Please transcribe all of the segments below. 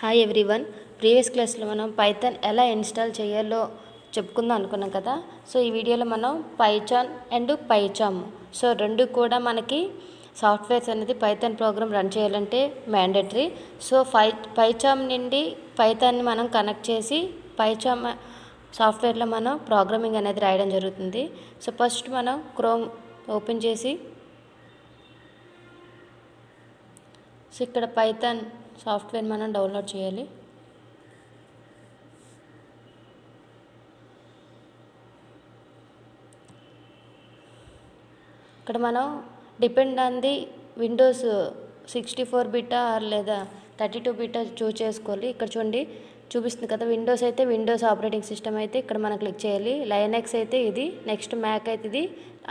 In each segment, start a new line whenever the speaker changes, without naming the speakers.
Hi everyone. Previous క్లాస్లో మనం Python ఎలా ఇన్స్టాల్ చేయాలో చెప్పుకుందాం అనుకున్నాం కదా. సో ఈ వీడియోలో మనం పైథాన్ అండ్ పైచామ్ రెండు కూడా మనకి సాఫ్ట్వేర్స్ అనేది పైథాన్ ప్రోగ్రామ్ రన్ చేయాలంటే మ్యాండేటరీ. సో పైచామ్ నుండి పైథాన్ని మనం కనెక్ట్ చేసి పైచామ్ సాఫ్ట్వేర్లో మనం ప్రోగ్రామింగ్ అనేది రాయడం జరుగుతుంది. సో ఫస్ట్ మనం క్రోమ్ ఓపెన్ చేసి ఇక్కడ పైథాన్ సాఫ్ట్వేర్ మనం డౌన్లోడ్ చేయాలి. ఇక్కడ మనం depend on the Windows 64 beta లేదా 32 బిటా చూస్ చేసుకోవాలి. ఇక్కడ చూడండి చూపిస్తుంది కదా, విండోస్ అయితే విండోస్ ఆపరేటింగ్ సిస్టమ్ అయితే ఇక్కడ మనం క్లిక్ చేయాలి. లైనక్స్ అయితే ఇది, నెక్స్ట్ మ్యాక్ అయితే ఇది,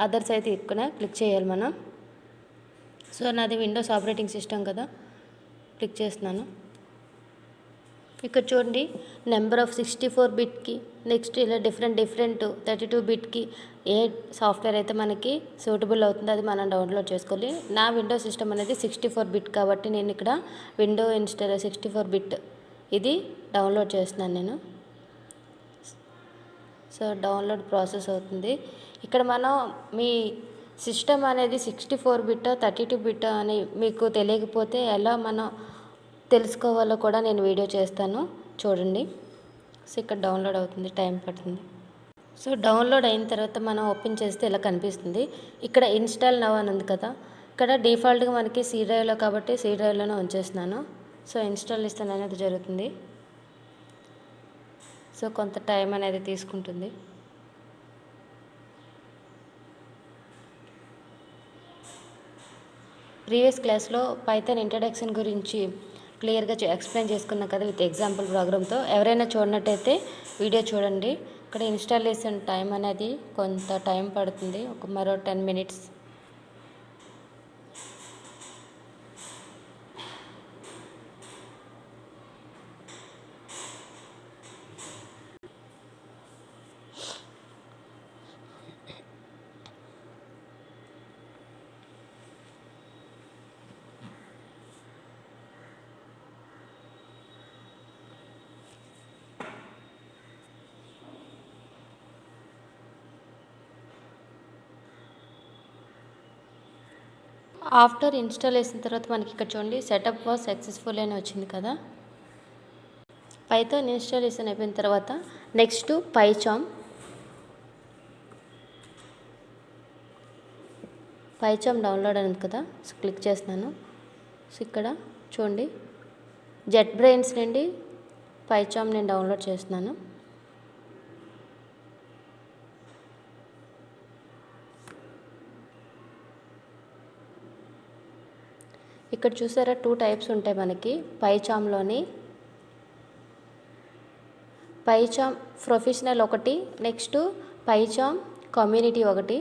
అదర్స్ అయితే ఇక్కడ క్లిక్ చేయాలి మనం. సో నాది విండోస్ ఆపరేటింగ్ సిస్టమ్ కదా, క్లిక్ చేస్తున్నాను. ఇక్కడ చూడండి నెంబర్ ఆఫ్ 64 బిట్కి, నెక్స్ట్ ఇలా డిఫరెంట్ 32 బిట్కి ఏ సాఫ్ట్వేర్ అయితే మనకి సూటబుల్ అవుతుందో అది మనం డౌన్లోడ్ చేసుకోవాలి. నా విండో సిస్టమ్ అనేది 64 బిట్ కాబట్టి నేను ఇక్కడ విండో ఇన్స్టాల్ 64 బిట్ ఇది డౌన్లోడ్ చేస్తున్నాను నేను. సో డౌన్లోడ్ ప్రాసెస్ అవుతుంది. ఇక్కడ మనం మీ సిస్టమ్ అనేది 64 బిట్టా 32 బిట్టా అని మీకు తెలియకపోతే ఎలా మనం తెలుసుకోవాలో కూడా నేను వీడియో చేస్తాను, చూడండి. సో ఇక్కడ డౌన్లోడ్ అవుతుంది, టైం పడుతుంది. సో డౌన్లోడ్ అయిన తర్వాత మనం ఓపెన్ చేస్తే ఇలా కనిపిస్తుంది. ఇక్కడ ఇన్స్టాల్ నవ్ అని ఉంది కదా, ఇక్కడ డిఫాల్ట్గా మనకి సి డ్రైవ్లో కాబట్టి సి డ్రైవ్లోనే ఉంచేస్తున్నాను. సో ఇన్స్టాల్ ఇస్తాను అనేది జరుగుతుంది. సో కొంత టైం అనేది తీసుకుంటుంది. ప్రీవియస్ క్లాస్లో పైథాన్ ఇంట్రడక్షన్ గురించి క్లియర్గా ఎక్స్ప్లెయిన్ చేసుకున్నాం కదా విత్ ఎగ్జాంపుల్ ప్రోగ్రామ్తో. ఎవరైనా చూడనట్టయితే వీడియో చూడండి. ఇక్కడ ఇన్స్టాలేషన్ టైం అనేది కొంత టైం పడుతుంది, మరో 10 minutes. ఆఫ్టర్ ఇన్స్టాల్ చేసిన తర్వాత మనకి ఇక్కడ చూడండి సెటప్ వాజ్ సక్సెస్ఫుల్ అని వచ్చింది కదా. పైథాన్ ఇన్స్టాలేషన్ అయిపోయిన తర్వాత నెక్స్ట్ పైచామ్ డౌన్లోడ్ అనేది కదా, సో క్లిక్ చేస్తున్నాను. సో ఇక్కడ చూడండి జెట్ బ్రెయిన్స్ నుండి పైచామ్ నేను డౌన్లోడ్ చేస్తున్నాను. ఇక్కడ చూసారా 2 టైప్స్ ఉంటాయి మనకి పైచామ్లోని. పైచామ్ ప్రొఫెషనల్ ఒకటి, నెక్స్ట్ పైచామ్ కమ్యూనిటీ ఒకటి,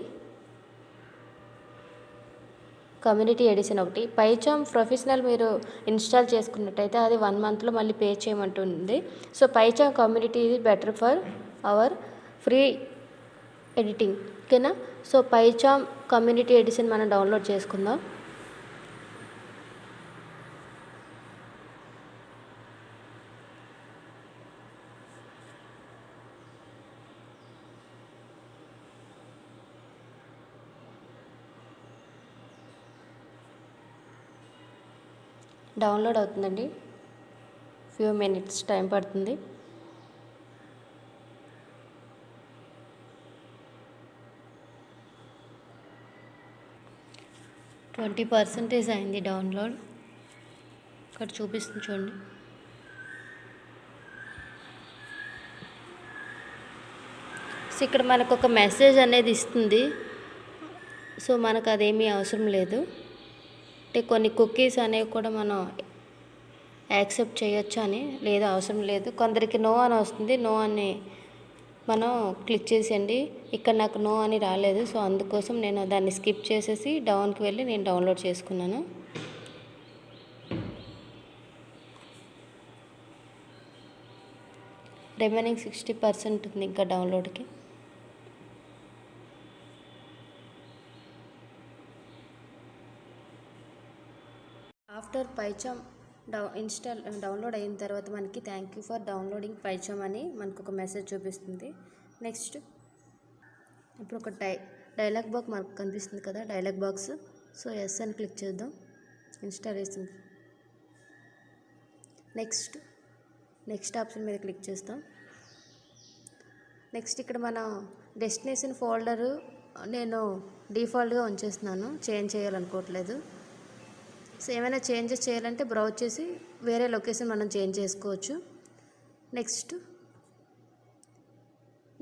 కమ్యూనిటీ ఎడిషన్ ఒకటి. పైచామ్ ప్రొఫెషనల్ మీరు ఇన్స్టాల్ చేసుకున్నట్టయితే అది 1 monthలో మళ్ళీ పే చేయమంటుంది. సో పైచామ్ కమ్యూనిటీ ఇది better for hour free editing, ఓకేనా. సో పైచామ్ కమ్యూనిటీ ఎడిషన్ మనం డౌన్లోడ్ చేసుకుందాం. డౌన్లోడ్ అవుతుందండి, ఫ్యూ మినిట్స్ టైం పడుతుంది. %20 అయింది డౌన్లోడ్. ఇక్కడ చూపిస్తుంది చూడండి. సో ఇక్కడ మనకు ఒక మెసేజ్ అనేది ఇస్తుంది. సో మనకు అదేమీ అవసరం లేదు. అంటే కొన్ని కుకీస్ అనేవి కూడా మనం యాక్సెప్ట్ చేయొచ్చు అని, లేదా అవసరం లేదు. కొందరికి నో అని వస్తుంది, నో అని మనం క్లిక్ చేసేయండి. ఇక్కడ నాకు నో అని రాలేదు, సో అందుకోసం నేను దాన్ని స్కిప్ చేసేసి డౌన్కి వెళ్ళి నేను డౌన్లోడ్ చేసుకున్నాను. రిమైనింగ్ 60% ఉంది ఇంకా డౌన్లోడ్కి. ఆఫ్టర్ పైచామ్ డౌన్లోడ్ అయిన తర్వాత మనకి థ్యాంక్ యూ ఫర్ డౌన్లోడింగ్ పైచామ్ అని మనకు ఒక మెసేజ్ చూపిస్తుంది. నెక్స్ట్ ఇప్పుడు ఒక డైలాగ్ బాక్స్ మనకు కనిపిస్తుంది కదా, డైలాగ్ బాక్స్. సో ఎస్ అని క్లిక్ చేద్దాం. ఇన్స్టాలేషన్. నెక్స్ట్ ఆప్షన్ మీద క్లిక్ చేస్తాం. నెక్స్ట్ ఇక్కడ మన డెస్టినేషన్ ఫోల్డరు నేను డిఫాల్ట్గా ఉంచేస్తున్నాను, చేంజ్ చేయాలనుకోవట్లేదు. సో ఏమైనా చేంజెస్ చేయాలంటే బ్రౌజ్ చేసి వేరే లొకేషన్ మనం చేంజ్ చేసుకోవచ్చు.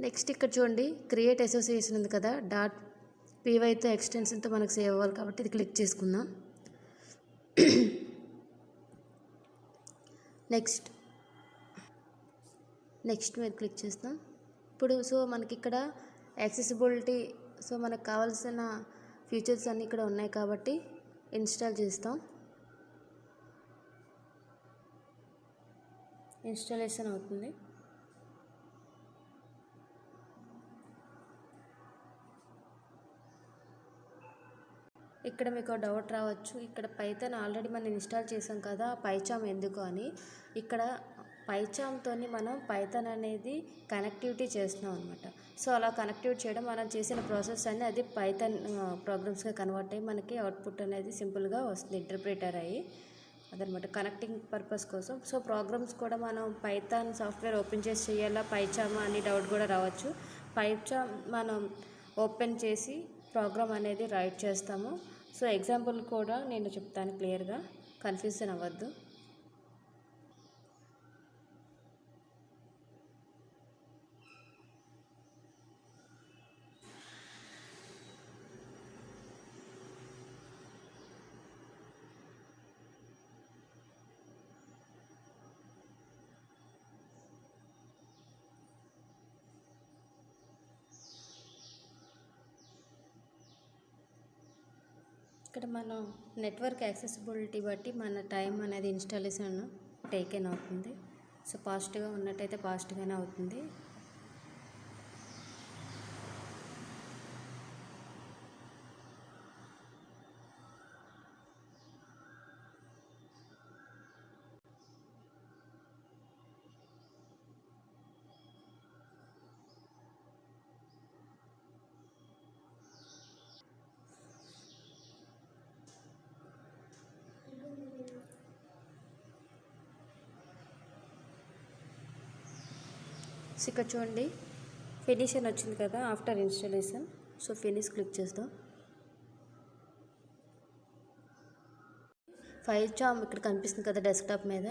నెక్స్ట్ ఇక్కడ చూడండి, క్రియేట్ అసోసియేషన్ ఉంది కదా, .pyతో ఎక్స్టెన్షన్తో మనకు సేవ్ అవ్వాలి కాబట్టి ఇది క్లిక్ చేసుకుందాం. నెక్స్ట్ మీద క్లిక్ చేస్తాం. ఇప్పుడు సో మనకి ఇక్కడ యాక్సెసిబిలిటీ, సో మనకు కావాల్సిన ఫీచర్స్ అన్నీ ఇక్కడ ఉన్నాయి కాబట్టి ఇన్స్టాల్ చేస్తాం. ఇన్స్టాలేషన్ అవుతుంది. ఇక్కడ మీకు డౌట్ రావచ్చు, ఇక్కడ పైథాన్ ఆల్రెడీ మనం ఇన్స్టాల్ చేసాం కదా, పైచామ్ ఎందుకు అని. ఇక్కడ పైచామ్తో మనం పైథాన్ అనేది కనెక్టివిటీ చేస్తున్నాం అనమాట. సో అలా కనెక్టివిటీ చేయడం, మనం చేసిన ప్రాసెస్ అన్నీ అది పైథాన్ ప్రోగ్రామ్స్గా కన్వర్ట్ అయ్యి మనకి అవుట్పుట్ అనేది సింపుల్గా వస్తుంది, ఇంటర్ప్రిటర్ అయ్యి. అదనమాట కనెక్టింగ్ పర్పస్ కోసం. సో ప్రోగ్రామ్స్ కూడా మనం పైథాన్ సాఫ్ట్వేర్ ఓపెన్ చేసి చేయాలా పైచామ్ అని డౌట్ కూడా రావచ్చు. పైచామ్ మనం ఓపెన్ చేసి ప్రోగ్రామ్ అనేది రైట్ చేస్తాము. సో ఎగ్జాంపుల్ కూడా నేను చెప్తాను క్లియర్గా, కన్ఫ్యూజన్ అవ్వద్దు. ఇక్కడ మనం నెట్వర్క్ యాక్సెసిబిలిటీ బట్టి మన టైం అనేది ఇన్స్టాలేషన్ టేకెన్ అవుతుంది. సో ఫాస్ట్గా ఉన్నట్టయితే ఫాస్ట్గానే అవుతుంది. సో ఇక్కడ చూడండి, ఫినిష్ అని వచ్చింది కదా after installation. So finish click చేద్దాం. పైచామ్ ఇక్కడ కనిపిస్తుంది కదా డెస్క్టాప్ మీద,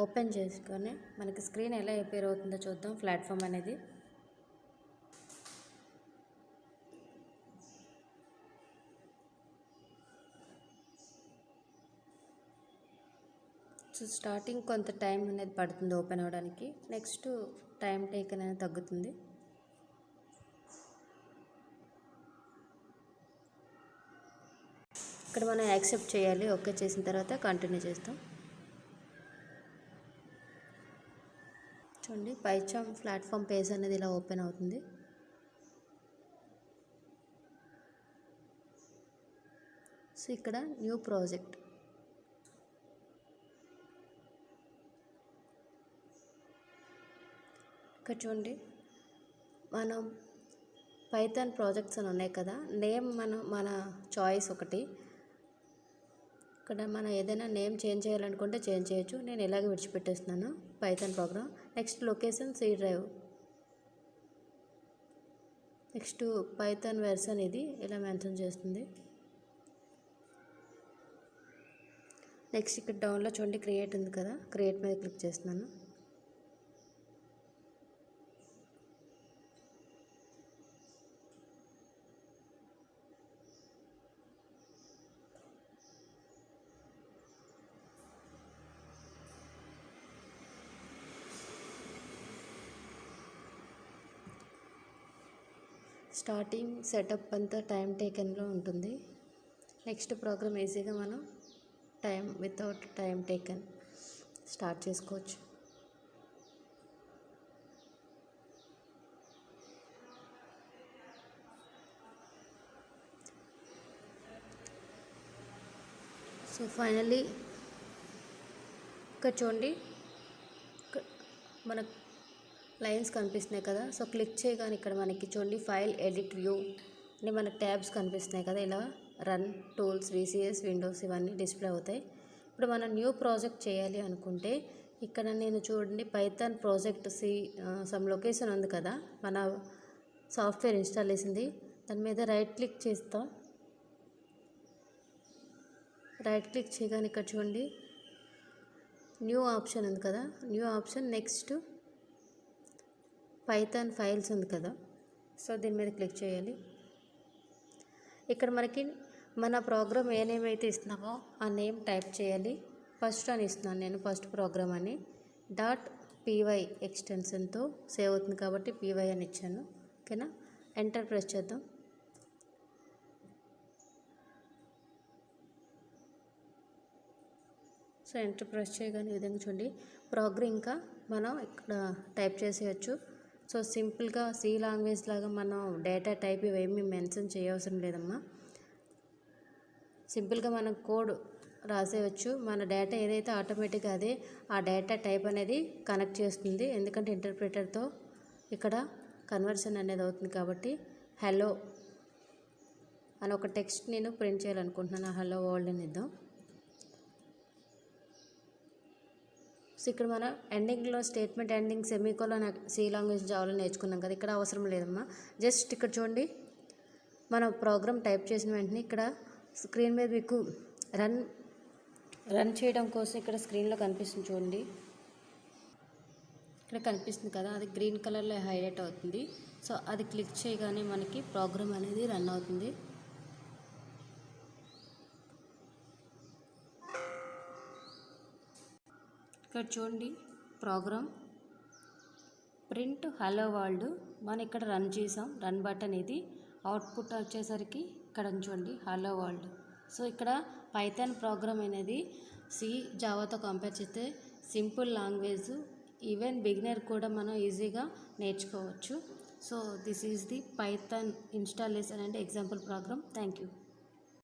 ఓపెన్ చేసుకొని మనకి స్క్రీన్ ఎలా అపేర్ అవుతుందో చూద్దాం. ప్లాట్ఫామ్ అనేది సో స్టార్టింగ్ కొంత టైం అనేది పడుతుంది ఓపెన్ అవ్వడానికి. నెక్స్ట్ టైం టేకన్ అనేది తగ్గుతుంది. ఇక్కడ మనం యాక్సెప్ట్ చేయాలి. ఓకే చేసిన తర్వాత కంటిన్యూ చేస్తాం. చూడండి, పైచామ్ ప్లాట్ఫామ్ పేజ్ అనేది ఇలా ఓపెన్ అవుతుంది. సో ఇక్కడ న్యూ ప్రాజెక్ట్, ఇక్కడ చూడండి మనం పైథాన్ ప్రాజెక్ట్స్ అని ఉన్నాయి కదా, నేమ్ మన చాయిస్ ఒకటి. ఇక్కడ మనం ఏదైనా నేమ్ చేంజ్ చేయాలనుకుంటే చేంజ్ చేయొచ్చు. నేను ఇలాగే విడిచిపెట్టేస్తున్నాను Python program. Next location C drive. Next Python version ఇది ఇలా మెన్షన్ చేస్తుంది. నెక్స్ట్ ఇక్కడ డౌన్లో చూడండి క్రియేట్ ఉంది కదా, క్రియేట్ మీద క్లిక్ చేస్తున్నాను. స్టార్టింగ్ సెటప్ అంతా టైం టేకెన్లో ఉంటుంది. నెక్స్ట్ ప్రోగ్రామ్ ఈజీగా మనం వితౌట్ టైం టేకెన్ స్టార్ట్ చేసుకోవచ్చు. సో ఫైనల్లీ ఇక్కడ చూడండి, మనకు లైన్స్ కనిపిస్తున్నాయి కదా. సో క్లిక్ చేయగానే ఇక్కడ మనకి చూడండి ఫైల్ ఎడిట్ వ్యూ అని మనకు ట్యాబ్స్ కనిపిస్తున్నాయి కదా. ఇలా రన్, టూల్స్, VCS, విండోస్ ఇవన్నీ డిస్ప్లే అవుతాయి. ఇప్పుడు మనం న్యూ ప్రాజెక్ట్ చేయాలి అనుకుంటే ఇక్కడ నేను చూడండి పైథాన్ ప్రాజెక్ట్ సమ్ లొకేషన్ ఉంది కదా, మన సాఫ్ట్వేర్ ఇన్స్టాల్ చేసింది. దాని మీద రైట్ క్లిక్ చేస్తాం. రైట్ క్లిక్ చేయగానే ఇక్కడ చూడండి న్యూ ఆప్షన్ ఉంది కదా. New option next Python files ఉంది కదా. సో దీని మీద క్లిక్ చేయాలి. ఇక్కడ మనకి మన ప్రోగ్రామ్ ఏ నేమ్ అయితే ఇస్తున్నామో ఆ నేమ్ టైప్ చేయాలి. ఫస్ట్ అని ఇస్తున్నాను నేను, ఫస్ట్ ప్రోగ్రామ్ అని. .py ఎక్స్టెన్షన్తో సేవ్ అవుతుంది కాబట్టి py అని ఇచ్చాను. ఓకేనా, ఎంటర్ ప్రెస్ చేద్దాం. సో ఎంటర్ ప్రెస్ చేయగానే ఈ విధంగా చూడండి ప్రోగ్రామ్ ఇంకా మనం ఇక్కడ టైప్ చేసేయచ్చు. సో సింపుల్గా సి లాంగ్వేజ్ లాగా మనం డేటా టైప్ ఇవేమీ మెన్షన్ చేయవసరం లేదమ్మా. సింపుల్గా మనం కోడ్ రాసేయచ్చు. మన డేటా ఏదైతే ఆటోమేటిక్గా అదే ఆ డేటా టైప్ అనేది కనెక్ట్ చేస్తుంది. ఎందుకంటే ఇంటర్ప్రిటర్తో ఇక్కడ కన్వర్షన్ అనేది అవుతుంది కాబట్టి. హలో అని ఒక టెక్స్ట్ నేను ప్రింట్ చేయాలనుకుంటున్నాను. హలో వరల్డ్ అని ఇద్దాం. సో ఇక్కడ మనం ఎండింగ్లో statement ending semicolon C language జావాలో నేర్చుకున్నాం కదా. ఇక్కడ అవసరం లేదమ్మా. జస్ట్ ఇక్కడ చూడండి మనం ప్రోగ్రామ్ టైప్ చేసిన వెంటనే ఇక్కడ స్క్రీన్ మీద మీకు రన్ చేయడం కోసం ఇక్కడ స్క్రీన్లో కనిపిస్తుంది చూడండి. ఇక్కడ కనిపిస్తుంది కదా, అది గ్రీన్ కలర్లో హైలైట్ అవుతుంది. సో అది క్లిక్ చేయగానే మనకి ప్రోగ్రామ్ అనేది రన్ అవుతుంది. ఇక్కడ చూడండి ప్రోగ్రామ్ ప్రింట్ హలో వరల్డ్ మనం ఇక్కడ రన్ చేసాం. రన్ బటన్ ఇది. అవుట్పుట్ వచ్చేసరికి ఇక్కడ చూడండి హలో వరల్డ్. సో ఇక్కడ పైథాన్ ప్రోగ్రామ్ అనేది సి జావాతో కంపేర్ చేస్తే సింపుల్ లాంగ్వేజ్. ఈవెన్ బిగినర్ కూడా మనం ఈజీగా నేర్చుకోవచ్చు. So this is the Python installation and example programme. Thank you.